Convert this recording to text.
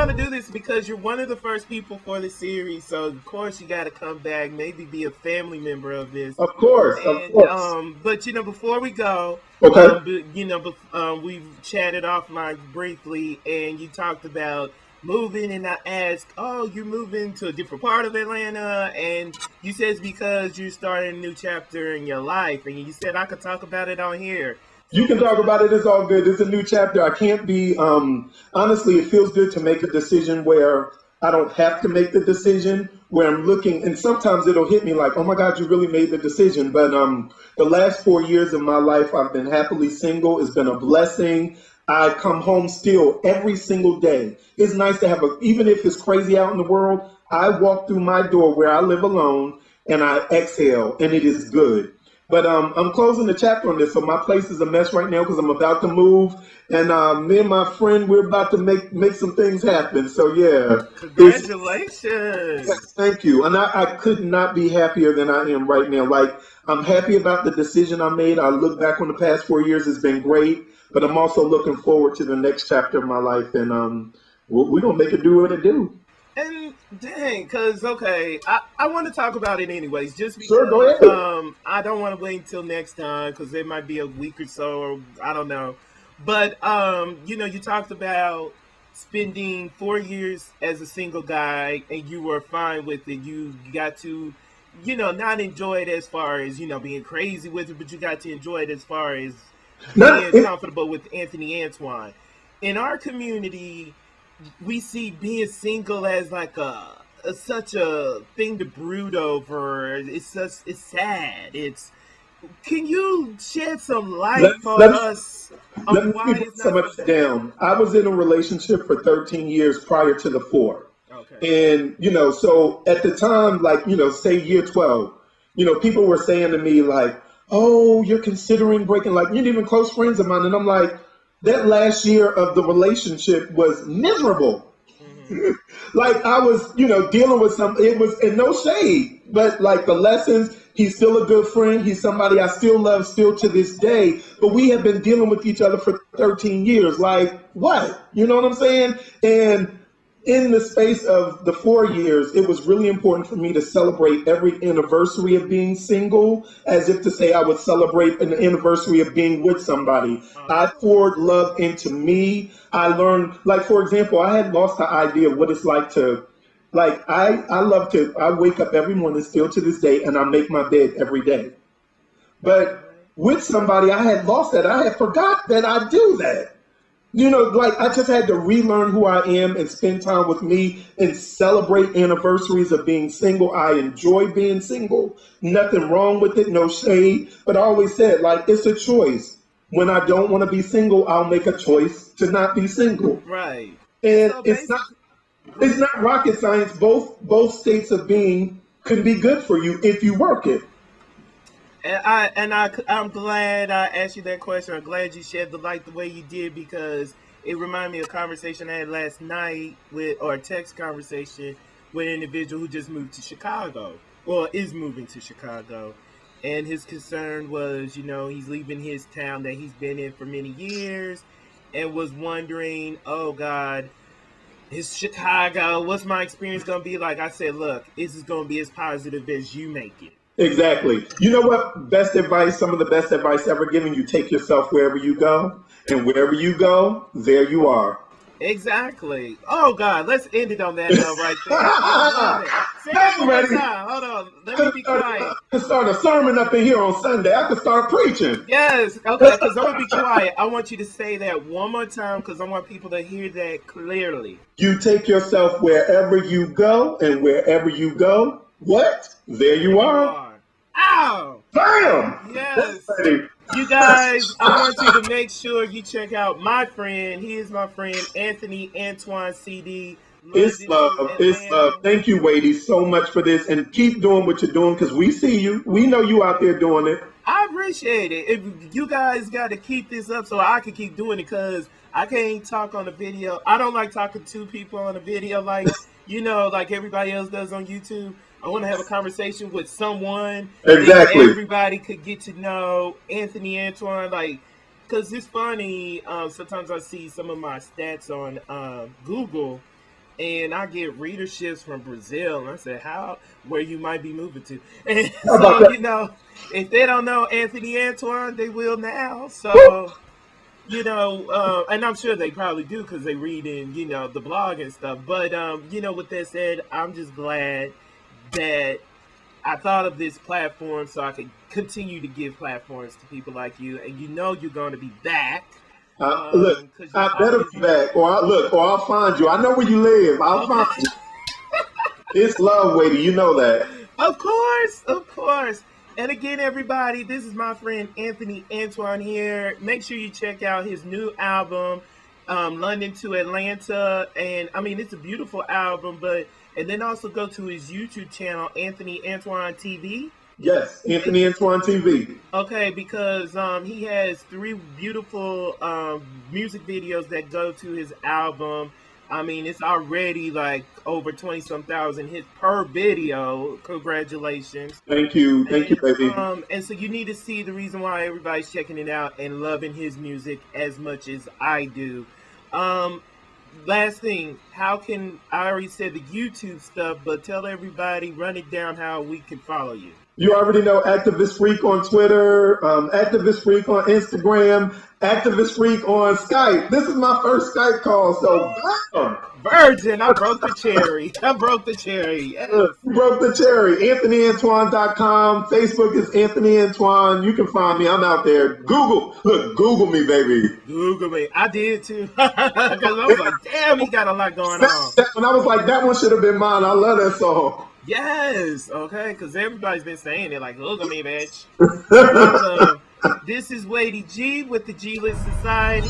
gonna do this because you're one of the first people for the series, so of course you got to come back, maybe be a family member of this. Of course, of And course. but before we go, Okay. we've chatted offline briefly, and you talked about moving, and I asked, "Oh, you're moving to a different part of Atlanta," and you said it's because you're starting a new chapter in your life, and you said I could talk about it on here. You So can what's talk up? about it. It's all good. It's a new chapter. I can't be, honestly, it feels good to make a decision where I don't have to make the decision, where I'm looking, and sometimes it'll hit me like, oh my God, you really made the decision. But the last 4 years of my life, I've been happily single. It's been a blessing. I come home still every single day. It's nice to have even if it's crazy out in the world, I walk through my door where I live alone and I exhale, and it is good. But I'm closing the chapter on this, so my place is a mess right now because I'm about to move, and me and my friend we're about to make some things happen. So yeah, it's Congratulations! yes, thank you, and I could not be happier than I am right now. Like I'm happy about the decision I made. I look back on the past 4 years; it's been great, but I'm also looking forward to the next chapter of my life, and we're gonna make it do what it do. And dang, cause okay, I want to talk about it anyways, just Sure, go because ahead. I don't want to wait until next time, cause it might be a week or so, or I don't know. But you talked about spending 4 years as a single guy, and you were fine with it. You got to, not enjoy it as far as being crazy with it, but you got to enjoy it as far as Not being comfortable with Anthony Antoine. In our community, we see being single as like such a thing to brood over. It's sad. It's Can you shed some let, light for let, us Let on me why break it's some not of so this sad? down. I was in a relationship for 13 years prior to the four. Okay. And, so at the time, like, say year 12, people were saying to me, like, oh, you're considering breaking, like, you're even close friends of mine. And I'm like, that last year of the relationship was miserable. Hmm. Like I was, dealing with some. It was and no shade, but like the lessons. He's still a good friend. He's somebody I still love, still to this day. But we have been dealing with each other for 13 years. Like what? You know what I'm saying? And in the space of the 4 years, it was really important for me to celebrate every anniversary of being single, as if to say I would celebrate an anniversary of being with somebody. I poured love into me. I learned, like, for example, I had lost the idea of what it's like to, like, I love to, I wake up every morning still to this day and I make my bed every day. But Okay. with somebody, I had lost that. I had forgot that I do that. Like I just had to relearn who I am and spend time with me and celebrate anniversaries of being single. I enjoy being single. Nothing wrong with it, no shade. But I always said, like, it's a choice. When I don't want to be single, I'll make a choice to not be single. Right. And And so it's not basically, go it's ahead. not rocket science. Both states of being can be good for you if you work it. I'm glad I asked you that question. I'm glad you shed the light the way you did, because it reminded me of a conversation I had last night or a text conversation with an individual who just moved to Chicago, or is moving to Chicago, and his concern was, he's leaving his town that he's been in for many years, and was wondering, oh God, it's Chicago. What's my experience gonna be like? I said, look, this is gonna be as positive as you make it. Exactly. You know what? Best advice, some of the best advice ever given, you take yourself wherever you go, and wherever you go, there you are. Exactly. Oh God, let's end it on that note right there. I love it. Say that I'm one more ready. time. Hold on. I Let me could be start, quiet. I could start a sermon up in here on Sunday. I could start preaching. Yes. Okay. Because I'm gonna be quiet. I want you to say that one more time because I want people to hear that clearly. You take yourself wherever you go, and wherever you go, what? There There you you are. are. Ow. Bam! Yes. Ready. You guys, I want you to make sure you check out my friend. He is my friend, Anthony Antoine CD, It's London love. to It's love. Atlanta. Thank you, Wadey, so much for this, and keep doing what you're doing because we see you. We know you out there doing it. I appreciate it. If you guys got to keep this up so I can keep doing it, because I can't talk on the video. I don't like talking to people on the video like everybody else does on YouTube. I want to have a conversation with someone that Exactly. everybody could get to know. Anthony Antoine, like, because it's funny. Sometimes I see some of my stats on Google, and I get readerships from Brazil, and I said, "How? Where you might be moving to?" And How about so, that? you know, if they don't know Anthony Antoine, they will now. So, you know, and I'm sure they probably do because they read in, you know, the blog and stuff. But, you know, with that said, I'm just glad that I thought of this platform so I could continue to give platforms to people like you, and you know you're going to be back Look, because you I better always be back, or I'll find you. I know where you live. I'll okay. find you. It's love, Waddie. You know that. Of course, of course. And again, everybody, this is my friend Anthony Antoine here. Make sure you check out his new album, London to Atlanta. And I mean, it's a beautiful album, but and then also go to his YouTube channel, Anthony Antoine TV. Yes, Anthony Antoine TV. Okay, because he has three beautiful music videos that go to his album. I mean, it's already like over 20 some thousand hits per video. Congratulations. Thank you, baby. And so you need to see the reason why everybody's checking it out and loving his music as much as I do. Um, Last thing, how can I already said the YouTube stuff, but tell everybody, run it down how we can follow you. You already know Activist Freak on Twitter, Activist Freak on Instagram, Activist Freak on Skype. This is my first Skype call, so bam! Virgin, I broke the cherry. I broke the cherry. Yes. You broke the cherry. AnthonyAntoine.com. Facebook is Anthony Antoine. You can find me. I'm out there. Google me, baby. Google me. I did too. Because I was like, damn, he got a lot going on. And I was like, that one should have been mine. I love that song. Yes. Okay. Because everybody's been saying it like, Google me, bitch. This is Waddie G with the G List Society.